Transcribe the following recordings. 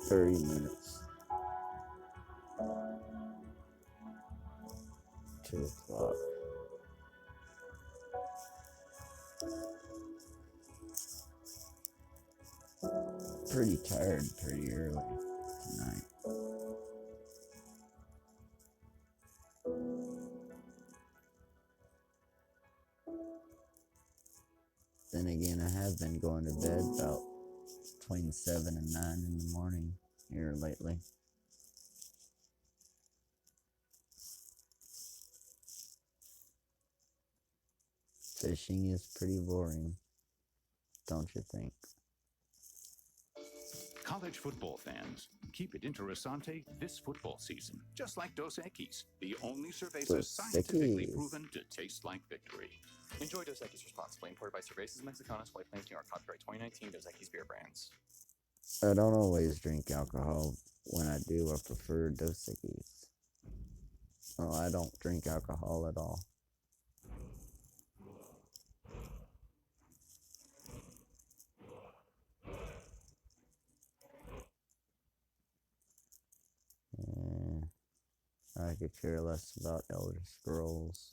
30 minutes. 2 o'clock. Pretty tired pretty early tonight. Then again, I have been going to bed about between 7 and 9 in the morning here lately. Fishing is pretty boring, don't you think? College football fans, keep it interessante this football season, just like Dos Equis, the only cerveza scientifically proven to taste like victory. Enjoy Dos Equis responsibly. Imported by Cervezas Mexicanas, White Plains, New York. Copyright 2019 Dos Equis beer brands. I don't always drink alcohol. When I do, I prefer Dos Equis. Oh, I don't drink alcohol at all. I could care less about Elder Scrolls.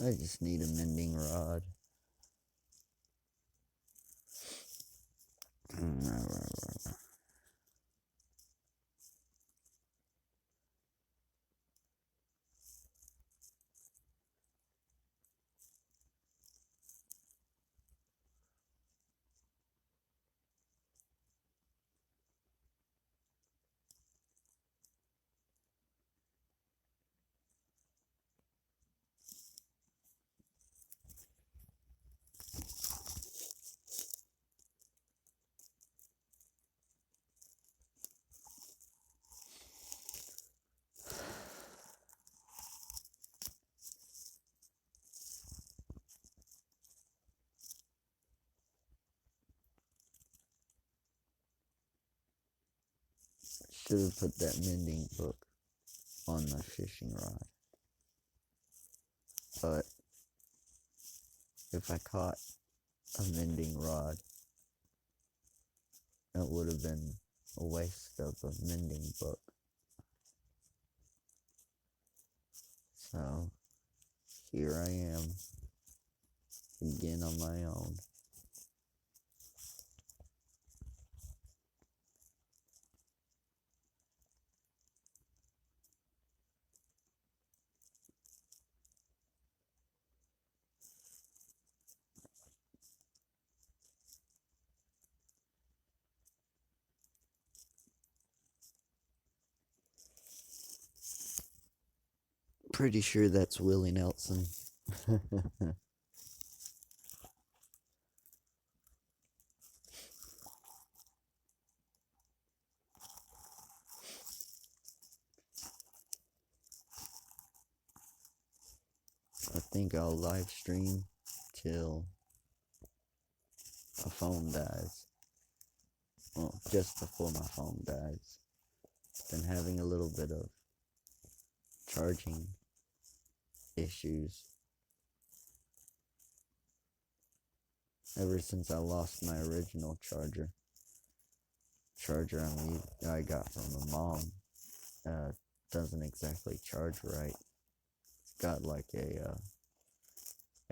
I just need a mending rod. Should have put that mending book on the fishing rod. But if I caught a mending rod, it would have been a waste of a mending book. So here I am again on my own. Pretty sure that's Willie Nelson. I think I'll live stream till my phone dies. Well, just before my phone dies. Been having a little bit of charging issues ever since I lost my original charger I got from my mom. Doesn't exactly charge right. It's got like a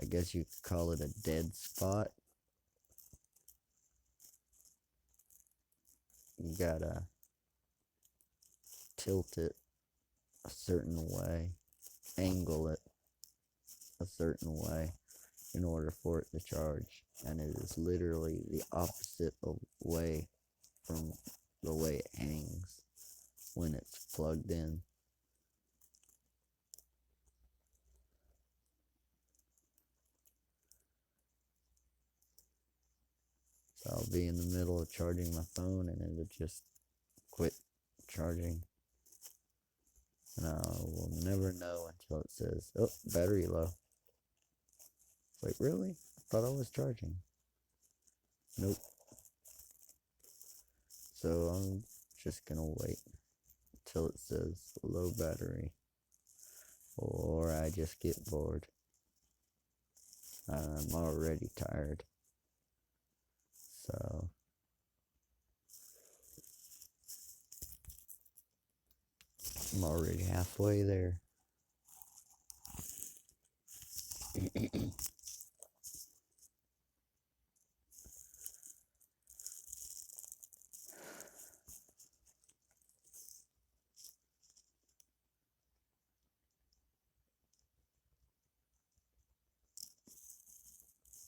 I guess you could call it a dead spot. You gotta tilt it a certain way, angle it a certain way in order for it to charge, and it is literally the opposite of way from the way it hangs when it's plugged in. So I'll be in the middle of charging my phone and it'll just quit charging. And I will never know until it says, oh, battery low. Wait, really? I thought I was charging. Nope. So I'm just gonna wait until it says low battery. Or I just get bored. I'm already tired. So I'm already halfway there.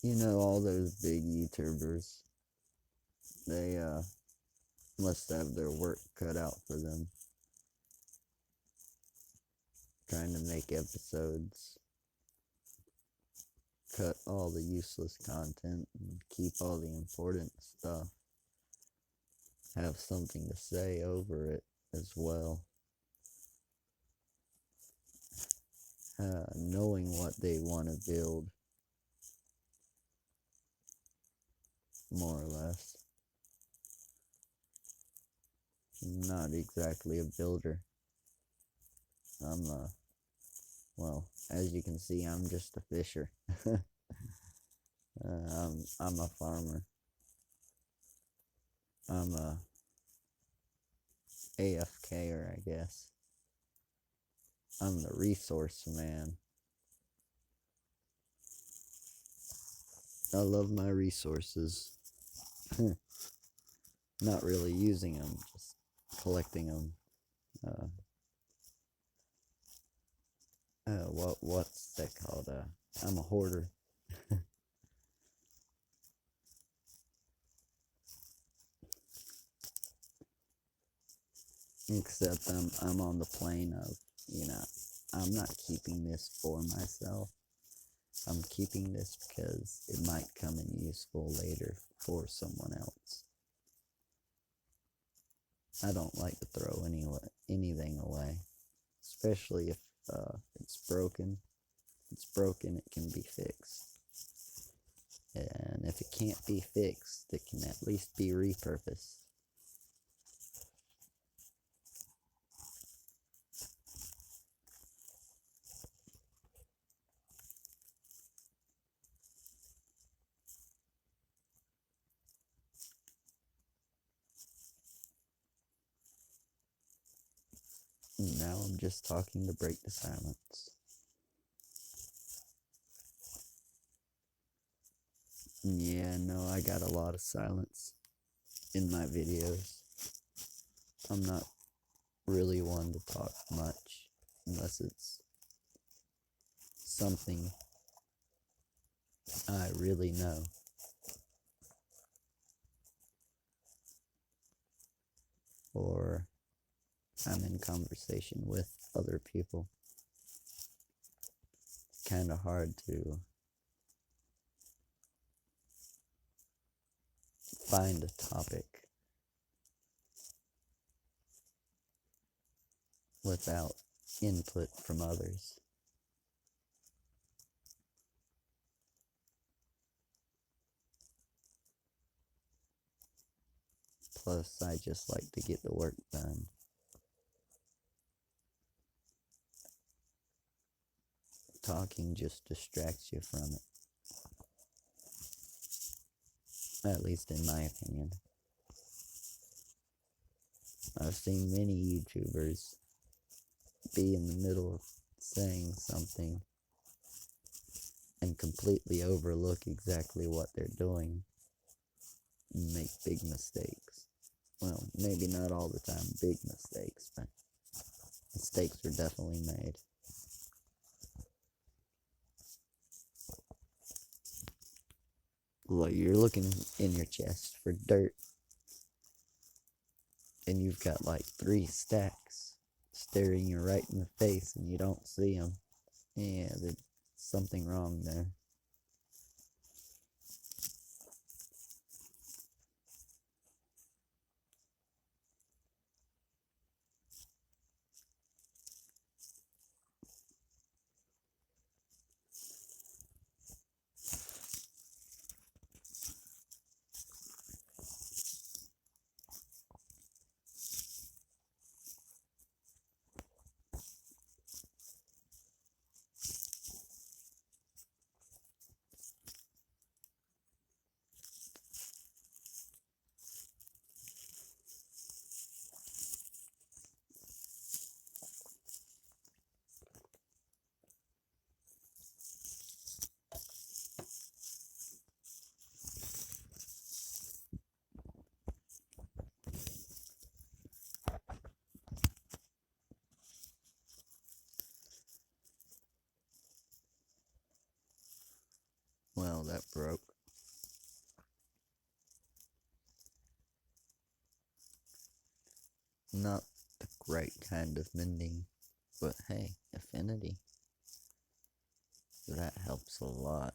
You know, all those big YouTubers, they must have their work cut out for them. Trying to make episodes, cut all the useless content, and keep all the important stuff. Have something to say over it as well. Knowing what they want to build, more or less. I'm not exactly a builder. Well, as you can see, I'm just a fisher. I'm a farmer. I'm a AFKer, I guess. I'm the resource man. I love my resources. Not really using them, just collecting them. What's that called? I'm a hoarder. Except I'm on the plane of, I'm not keeping this for myself. I'm keeping this because it might come in useful later for someone else. I don't like to throw anything away, especially if it's broken. If it's broken, it can be fixed. And if it can't be fixed, it can at least be repurposed. Now I'm just talking to break the silence. Yeah, no, I got a lot of silence in my videos. I'm not really one to talk much unless it's something I really know. Or I'm in conversation with other people. It's kind of hard to find a topic without input from others. Plus, I just like to get the work done. Talking just distracts you from it. At least in my opinion. I've seen many YouTubers be in the middle of saying something and completely overlook exactly what they're doing and make big mistakes. Well, maybe not all the time big mistakes, but mistakes are definitely made. Like you're looking in your chest for dirt and you've got like 3 stacks staring you right in the face and you don't see them. Yeah, there's something wrong there. Well, that broke. Not the right kind of mending, but hey, affinity. That helps a lot.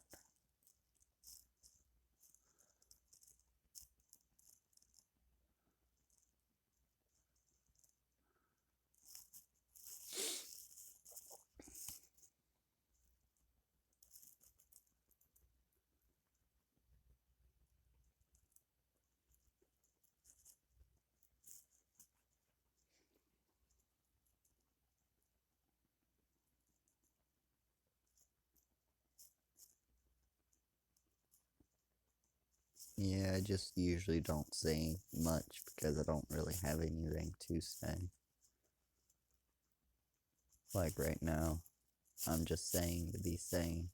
Yeah, I just usually don't say much because I don't really have anything to say. Like right now, I'm just saying to be saying.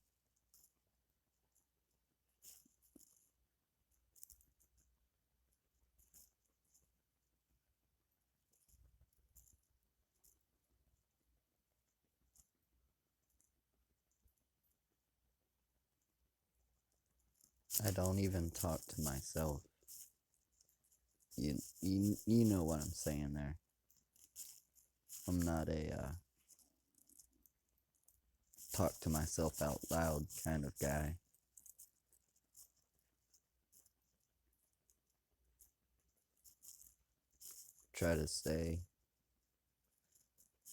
I don't even talk to myself. You know what I'm saying there. I'm not a talk to myself out loud kind of guy. Try to say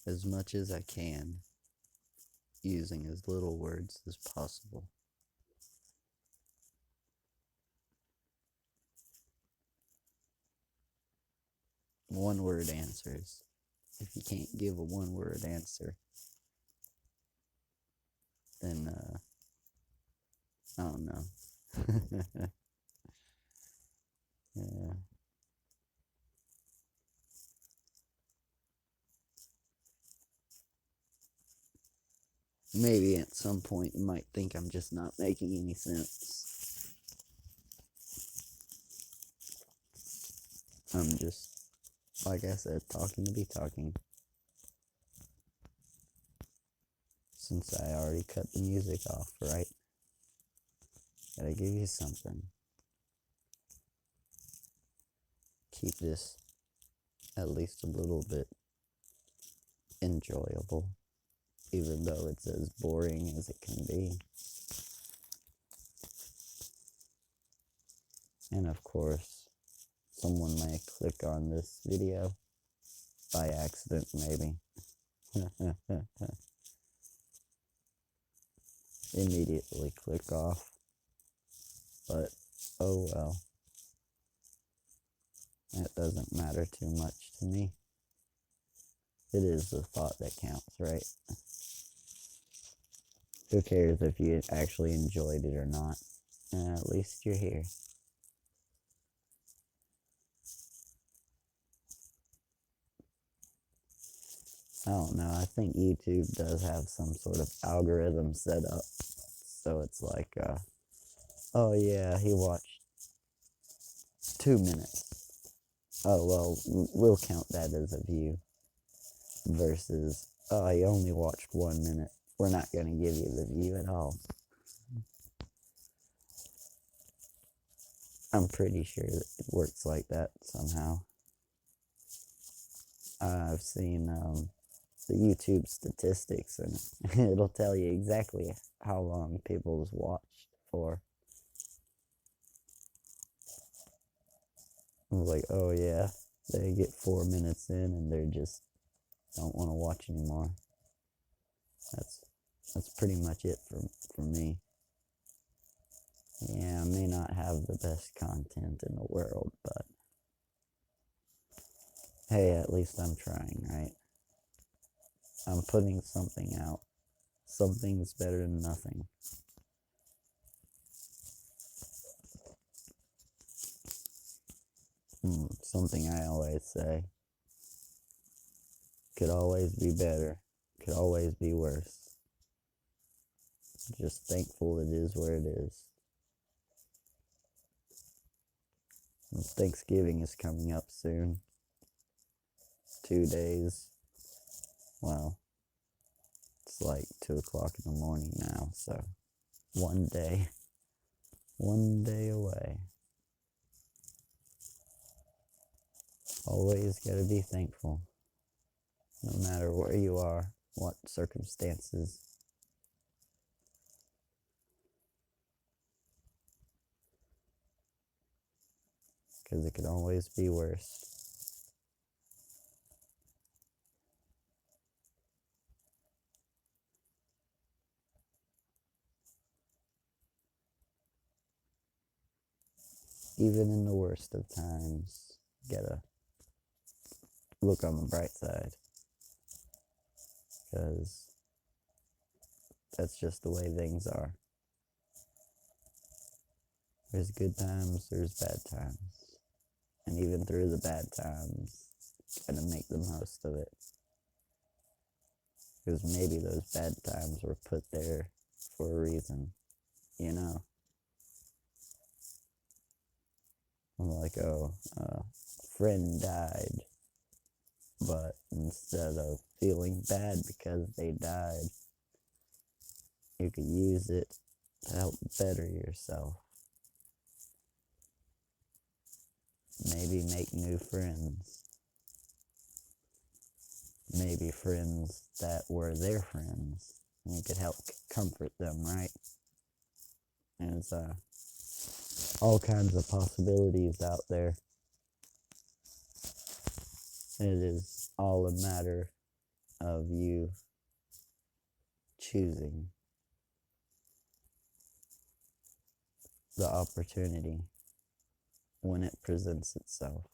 as much as I can using as little words as possible. One word answers. If you can't give a one word answer, then I don't know. Yeah. Maybe at some point you might think I'm just not making any sense. I'm just, like I said, talking to be talking. Since I already cut the music off, right? Gotta give you something. Keep this at least a little bit enjoyable, even though it's as boring as it can be. And of course, someone may click on this video by accident, maybe. Immediately click off. But, oh well. That doesn't matter too much to me. It is the thought that counts, right? Who cares if you actually enjoyed it or not? At least you're here. I don't know. I think YouTube does have some sort of algorithm set up. So it's like, oh yeah, he watched 2 minutes. Oh, well, we'll count that as a view. Versus, oh, he only watched 1 minute. We're not going to give you the view at all. I'm pretty sure that it works like that somehow. I've seen the YouTube statistics, and it'll tell you exactly how long people's watched for. I'm like, oh yeah, they get 4 minutes in and they just don't want to watch anymore. That's pretty much it for me. Yeah, I may not have the best content in the world, but hey, at least I'm trying, right? I'm putting something out. Something's better than nothing. Something I always say. Could always be better. Could always be worse. Just thankful it is where it is. And Thanksgiving is coming up soon. 2 days. Well, it's like 2 o'clock in the morning now, so 1 day. 1 day away. Always gotta be thankful. No matter where you are, what circumstances. Because it could always be worse. Even in the worst of times, you gotta look on the bright side. Because that's just the way things are. There's good times, there's bad times. And even through the bad times, gotta make the most of it. Because maybe those bad times were put there for a reason, you know? I'm like, oh, a friend died. But instead of feeling bad because they died, you could use it to help better yourself. Maybe make new friends. Maybe friends that were their friends. And you could help comfort them, right? And it's all kinds of possibilities out there. It is all a matter of you choosing the opportunity when it presents itself.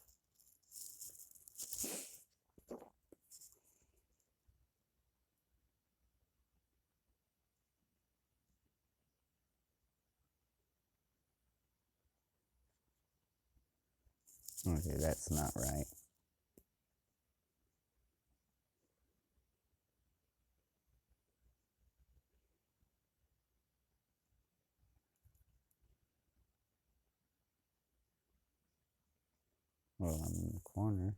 Okay, that's not right. Well, I'm in the corner.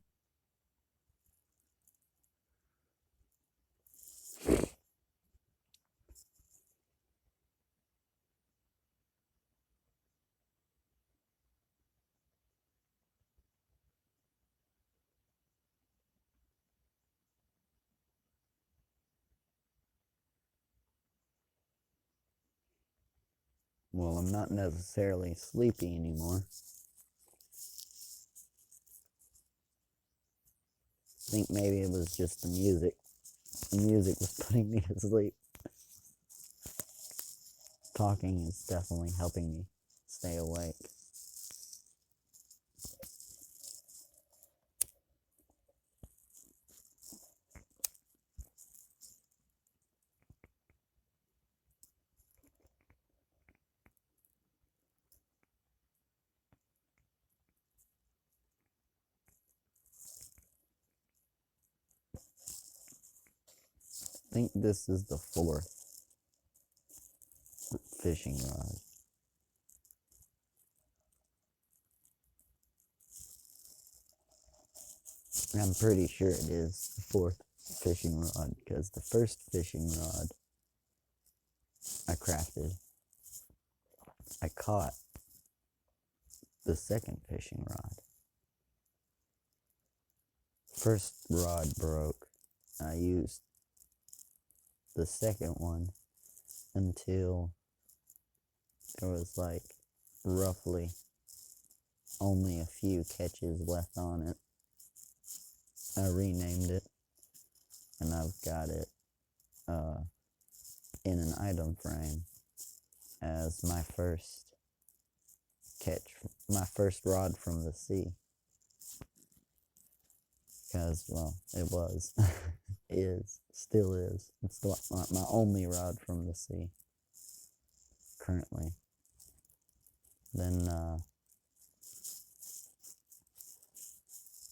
Well, I'm not necessarily sleepy anymore. I think maybe it was just the music. The music was putting me to sleep. Talking is definitely helping me stay awake. I think this is the 4th fishing rod. I'm pretty sure it is the 4th fishing rod because the first fishing rod I crafted, I caught the second fishing rod. First rod broke. I used the second one until there was like roughly only a few catches left on it. I renamed it and I've got it in an item frame as my first catch, my first rod from the sea. Because, well, it was, still is. It's my only rod from the sea currently. Then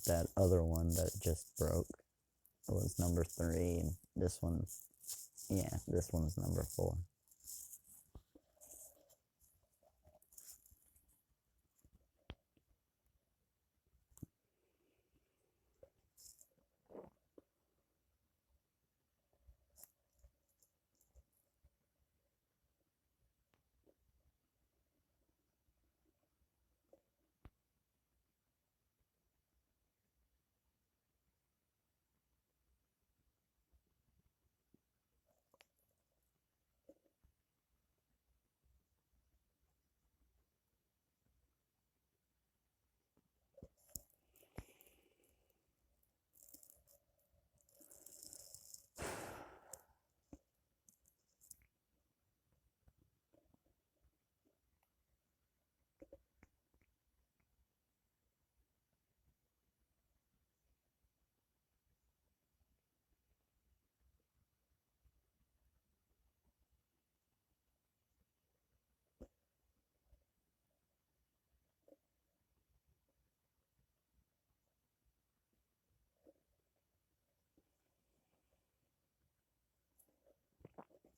that other one that just broke was number 3, and this one, yeah, this one's number 4.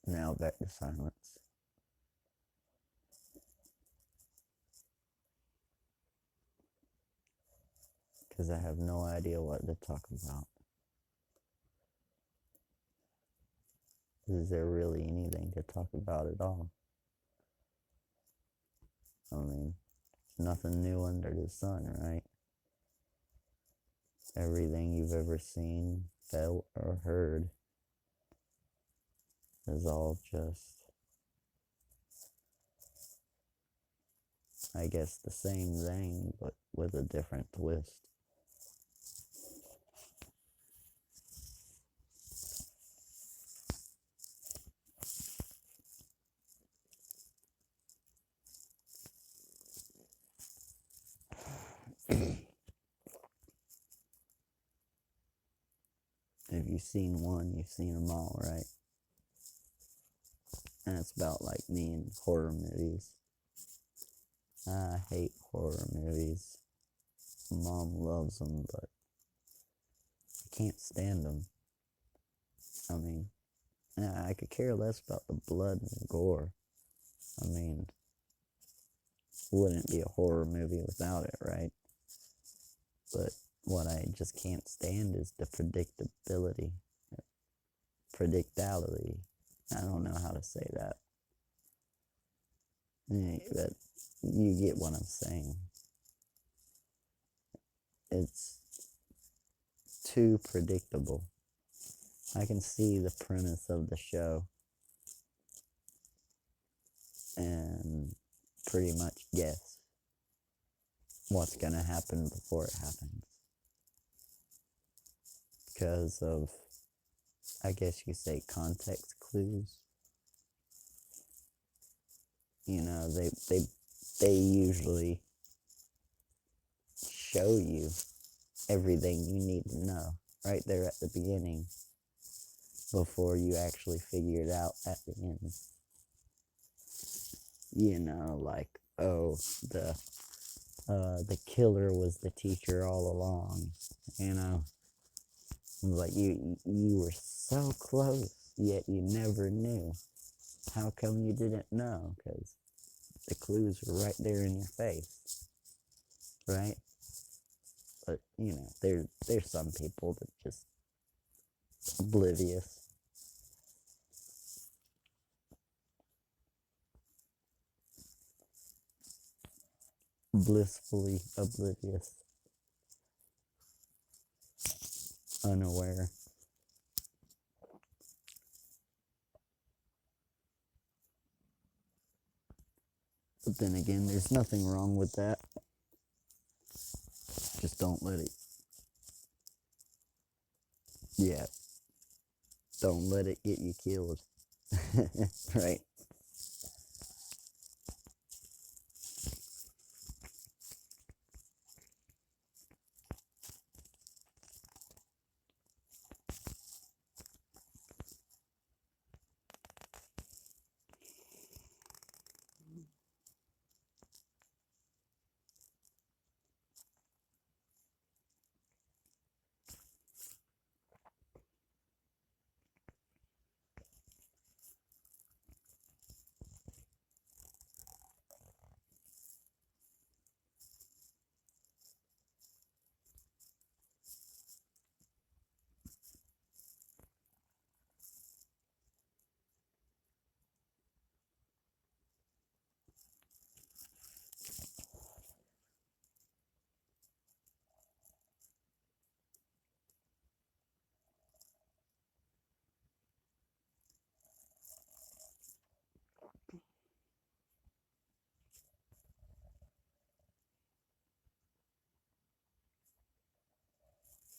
Now back to silence. Because I have no idea what to talk about. Is there really anything to talk about at all? I mean, nothing new under the sun, right? Everything you've ever seen, felt, or heard is all just, I guess, the same thing, but with a different twist. If you've seen one, you've seen them all, right? And it's about like me and horror movies. I hate horror movies. Mom loves them, but I can't stand them. I mean, I could care less about the blood and gore. I mean, wouldn't be a horror movie without it, right? But what I just can't stand is the predictability. Predictality. I don't know how to say that. But you get what I'm saying. It's too predictable. I can see the premise of the show and pretty much guess what's going to happen before it happens. Because of, I guess you say, context clues. You know, they usually show you everything you need to know right there at the beginning before you actually figure it out at the end. You know, like, oh, the killer was the teacher all along. You know, like you were so close, yet you never knew. How come you didn't know? Because the clues were right there in your face, right? But you know, there's some people that just oblivious. Blissfully oblivious. Unaware. But then again, there's nothing wrong with that. Just don't let it. Yeah. Don't let it get you killed. Right?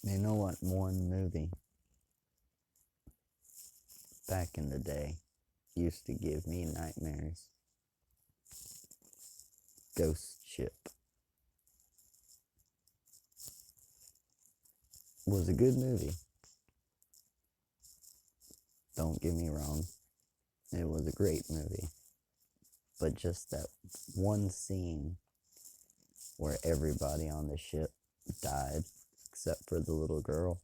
You know what one movie back in the day used to give me nightmares? Ghost Ship. Was a good movie. Don't get me wrong. It was a great movie. But just that one scene where everybody on the ship died except for the little girl.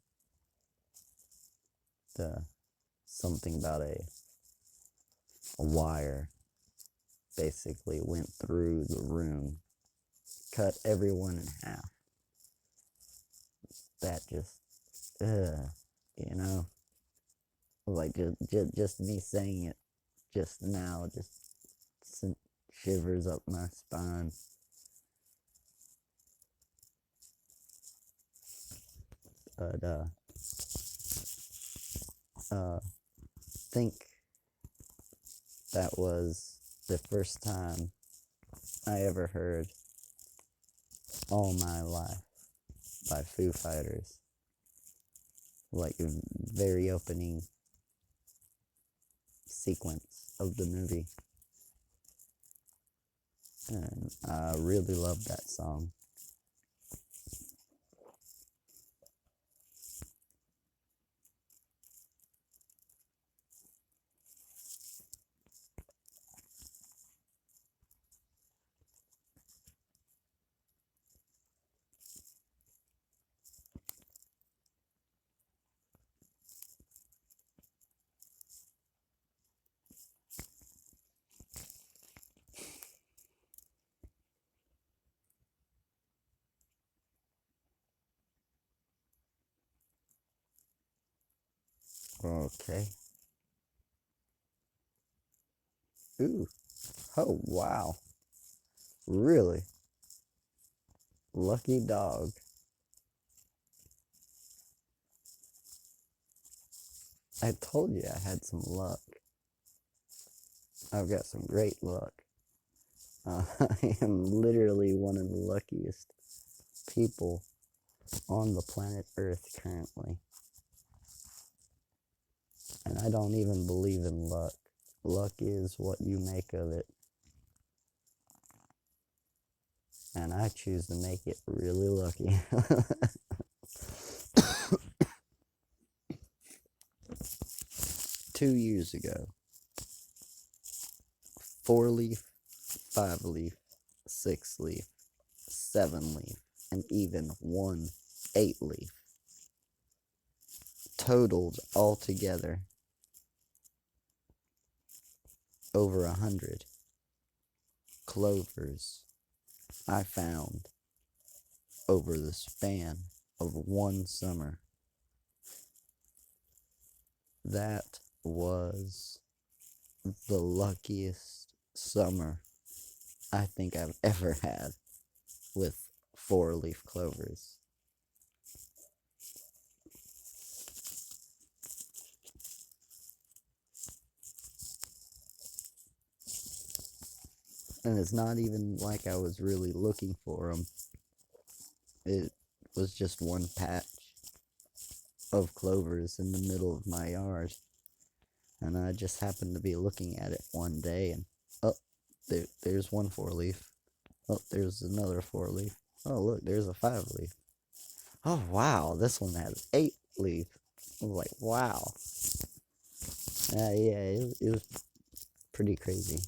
Something about a wire basically went through the room, cut everyone in half. That just, you know, like just me saying it just now just sent shivers up my spine. But think that was the first time I ever heard All My Life by Foo Fighters. Like a very opening sequence of the movie. And I really love that song. Okay. Ooh. Oh, wow. Really? Lucky dog. I told you I had some luck. I've got some great luck. I am literally one of the luckiest people on the planet Earth currently. And I don't even believe in luck. Luck is what you make of it. And I choose to make it really lucky. 2 years ago, 4-leaf, 5-leaf, 6-leaf, 7-leaf, and even 1 8-leaf totaled altogether over 100 clovers I found over the span of 1 summer. That was the luckiest summer I think I've ever had with 4-leaf clovers. And it's not even like I was really looking for them. It was just one patch of clovers in the middle of my yard. And I just happened to be looking at it one day and, oh, there's 1 4-leaf. Oh, there's another 4-leaf. Oh, look, there's a 5-leaf. Oh, wow, this one has 8-leaf. I was like, wow. Yeah, it was pretty crazy.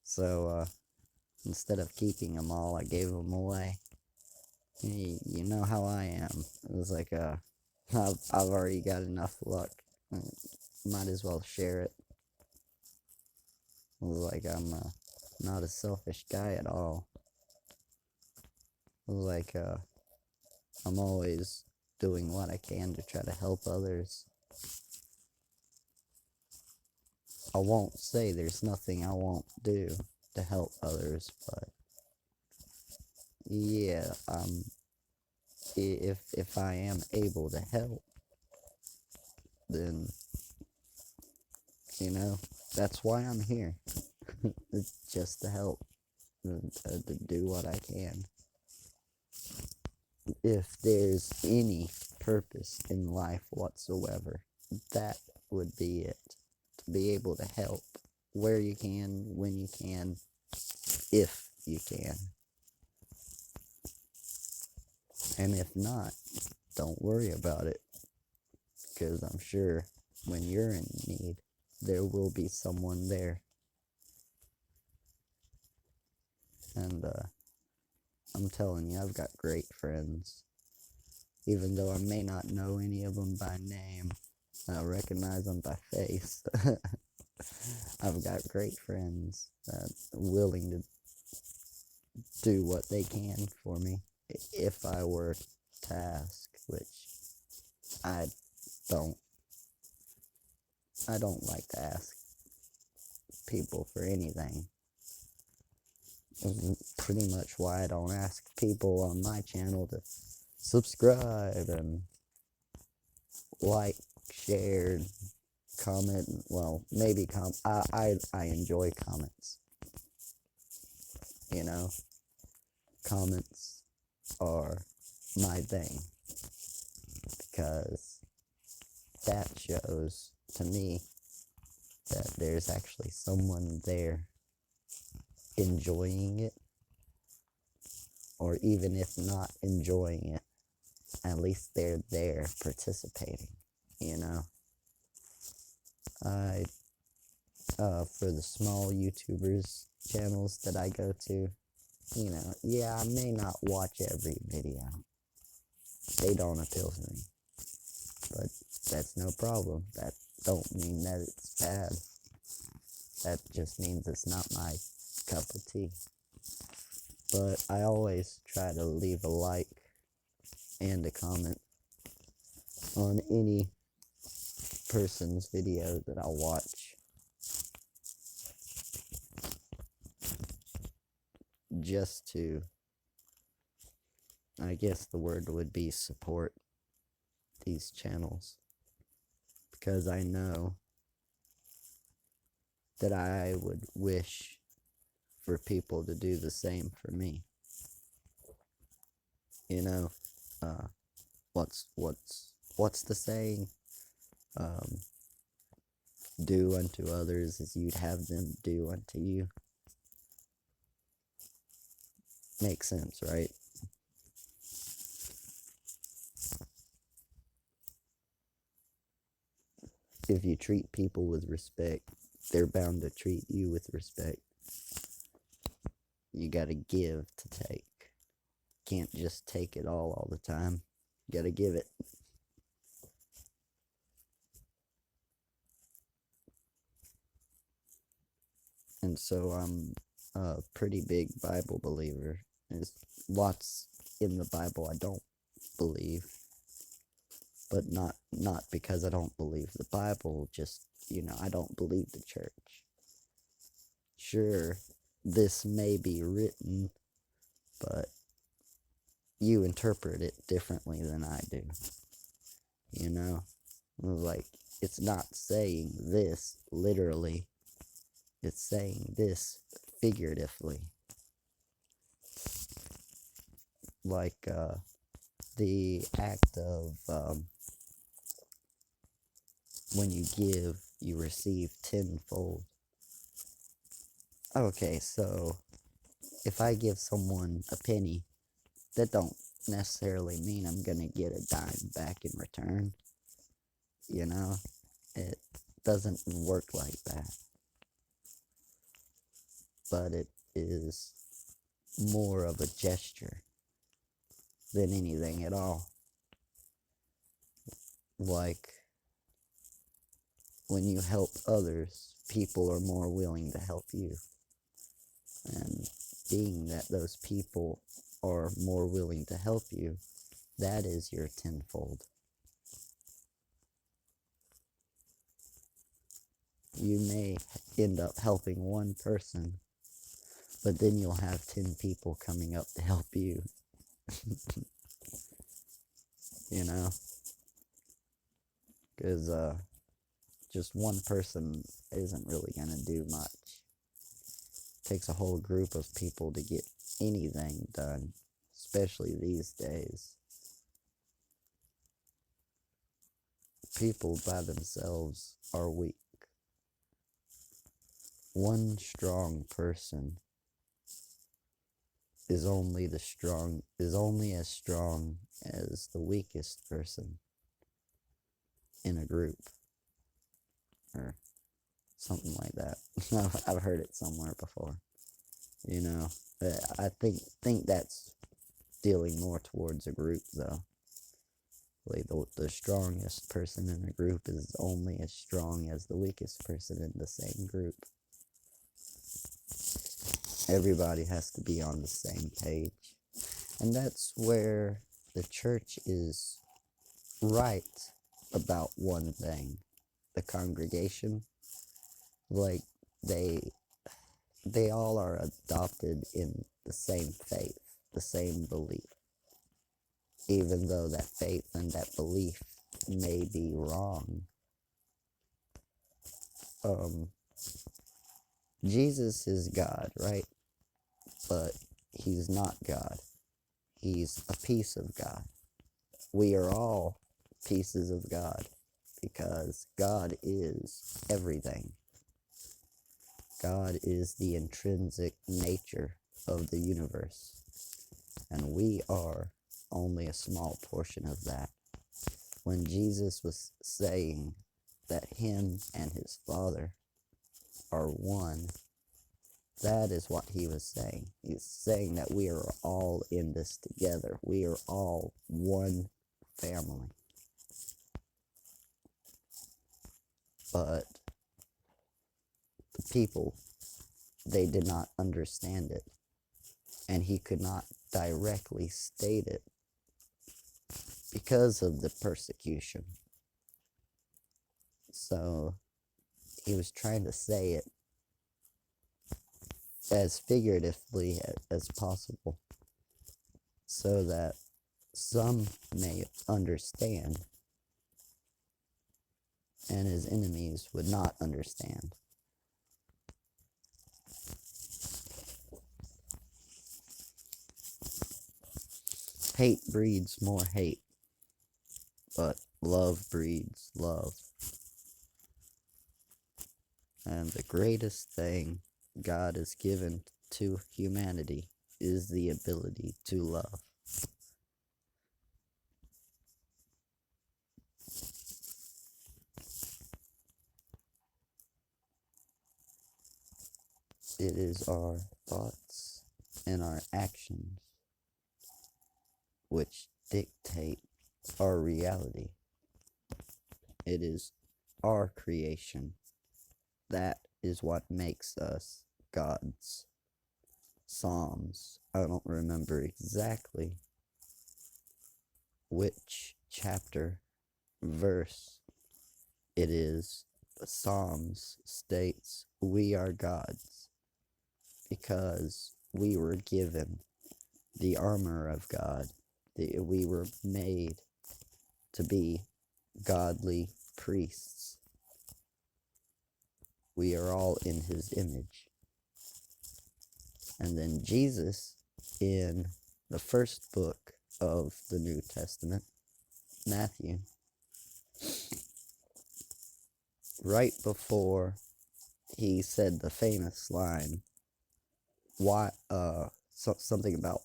So, instead of keeping them all, I gave them away. You know how I am. It was like, I've already got enough luck. Might as well share it. It was like, I'm not a selfish guy at all. It was like, I'm always doing what I can to try to help others. I won't say there's nothing I won't do to help others, but yeah, if I am able to help, then, you know, that's why I'm here. It's just to help, to do what I can. If there's any purpose in life whatsoever, that would be it. To be able to help where you can, when you can, if you can. And if not, don't worry about it. Because I'm sure when you're in need, there will be someone there. And I'm telling you, I've got great friends. Even though I may not know any of them by name, I recognize them by face. I've got great friends that are willing to do what they can for me if I were to ask, which I don't. I don't like to ask people for anything. Pretty much why I don't ask people on my channel to subscribe and like, share, comment. Well, maybe I enjoy comments. You know, comments are my thing because that shows to me that there's actually someone there enjoying it, or even if not enjoying it, at least they're there participating, you know. For the small YouTubers channels that I go to, you know, yeah, I may not watch every video. They don't appeal to me. But that's no problem. That don't mean that it's bad. That just means it's not my cup of tea. But I always try to leave a like and a comment on any person's video that I'll watch just to, I guess the word would be support these channels, because I know that I would wish for people to do the same for me. You know, what's the saying? Do unto others as you'd have them do unto you. Makes sense, right? If you treat people with respect, they're bound to treat you with respect. You gotta give to take. Can't just take it all the time. You gotta give it. And so I'm a pretty big Bible believer. There's lots in the Bible I don't believe, but not because I don't believe the Bible, just, I don't believe the church. Sure, this may be written, but you interpret it differently than I do. Like, it's not saying this literally, it's saying this figuratively. Like, the act of, when you give, you receive tenfold. Okay, so if I give someone a penny, that don't necessarily mean I'm gonna get a dime back in return. It doesn't work like that. But it is more of a gesture than anything at all. Like, when you help others, people are more willing to help you. And being that those people are more willing to help you, that is your tenfold. You may end up helping one person, but then you'll have 10 people coming up to help you. Because just one person isn't really going to do much. It takes a whole group of people to get anything done, especially these days. People by themselves are weak. One strong person is only as strong as the weakest person in a group, or something like that. I've heard it somewhere before. I think that's dealing more towards a group, though. Like, the strongest person in a group is only as strong as the weakest person in the same group. Everybody has to be on the same page. And that's where the church is right about one thing. The congregation, like, they all are adopted in the same faith, the same belief. Even though that faith and that belief may be wrong. Jesus is God, right? But he's not God. He's a piece of God. We are all pieces of God, because God is everything. God is the intrinsic nature of the universe, and we are only a small portion of that. When Jesus was saying that him and his Father are one, that is what he was saying. He's saying that we are all in this together. We are all one family. But the people, they did not understand it, and he could not directly state it because of the persecution. So he was trying to say it as figuratively as possible so that some may understand and his enemies would not understand. Hate breeds more hate, but love breeds love. And the greatest thing God has given to humanity is the ability to love. It is our thoughts and our actions which dictate our reality. It is our creation. That is what makes us gods. Psalms, I don't remember exactly which chapter, verse it is. Psalms states we are gods because we were given the armor of God. We were made to be godly priests. We are all in his image. And then Jesus, in the first book of the New Testament, Matthew, right before he said the famous line, something about,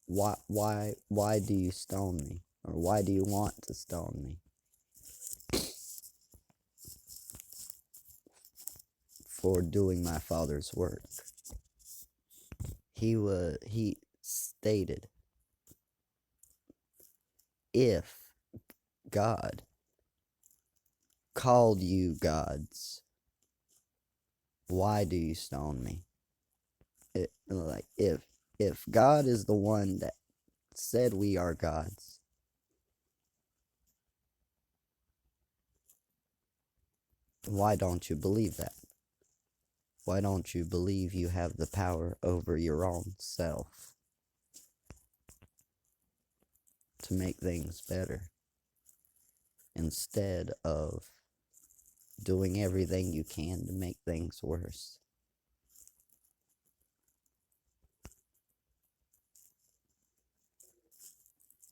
why do you stone me? Or why do you want to stone me? For doing my Father's work. He stated, if God called you gods, why do you stone me? If God is the one that said we are gods, why don't you believe that? Why don't you believe you have the power over your own self to make things better instead of doing everything you can to make things worse?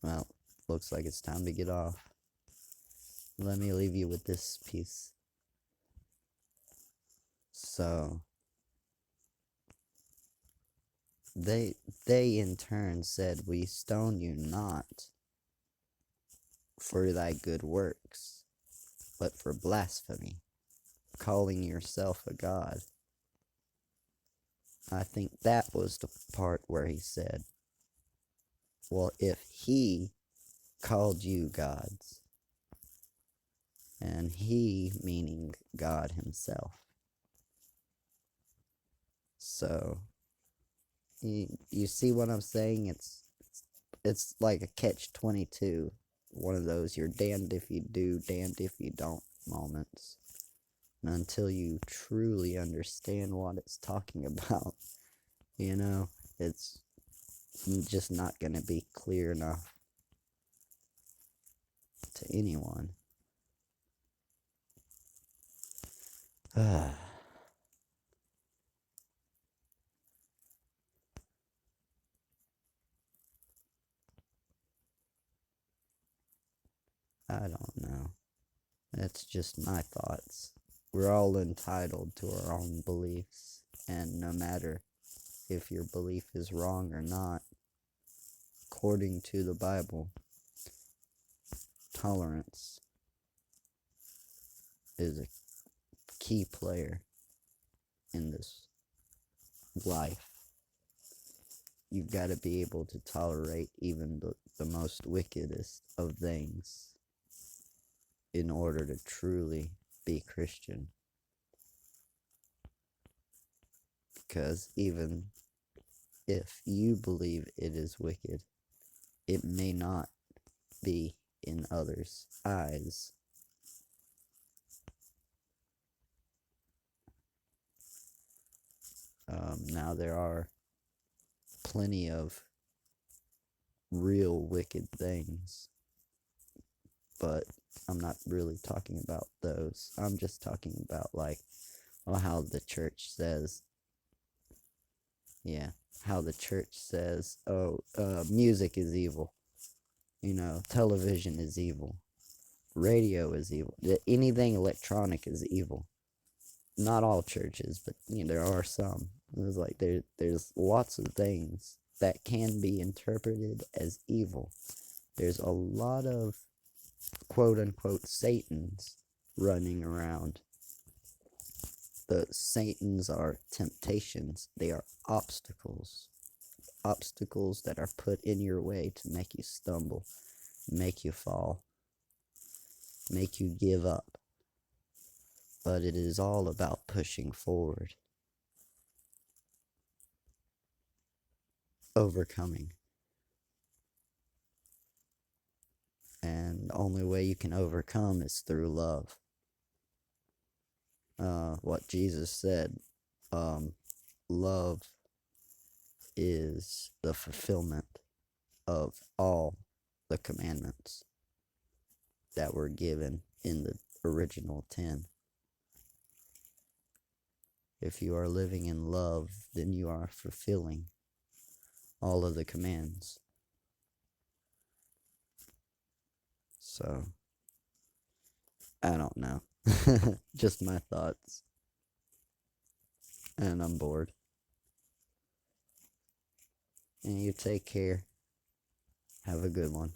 Well, looks like it's time to get off. Let me leave you with this piece. So, they in turn said, we stone you not for thy good works, but for blasphemy, calling yourself a god. I think that was the part where he said, well, if he called you gods, and he meaning God himself. So, you see what I'm saying? It's like a catch-22. One of those you're damned if you do, damned if you don't moments. And until you truly understand what it's talking about, it's just not going to be clear enough to anyone. I don't know. That's just my thoughts. We're all entitled to our own beliefs, and no matter if your belief is wrong or not, according to the Bible, tolerance is a key player in this life. You've got to be able to tolerate even the most wickedest of things in order to truly be Christian. Because even if you believe it is wicked, it may not be in others' eyes. Now there are plenty of real wicked things, but I'm not really talking about those. I'm just talking about like how the church says, yeah, how the church says, oh, music is evil. Television is evil. Radio is evil. Anything electronic is evil. Not all churches, but there are some. There's like there's lots of things that can be interpreted as evil. There's a lot of quote unquote Satans running around. The Satans are temptations. They are obstacles. Obstacles that are put in your way to make you stumble, make you fall, make you give up. But it is all about pushing forward, overcoming. And the only way you can overcome is through love. What Jesus said, love is the fulfillment of all the commandments that were given in the original 10. If you are living in love, then you are fulfilling all of the commands. So, I don't know. Just my thoughts. And I'm bored. And you take care. Have a good one.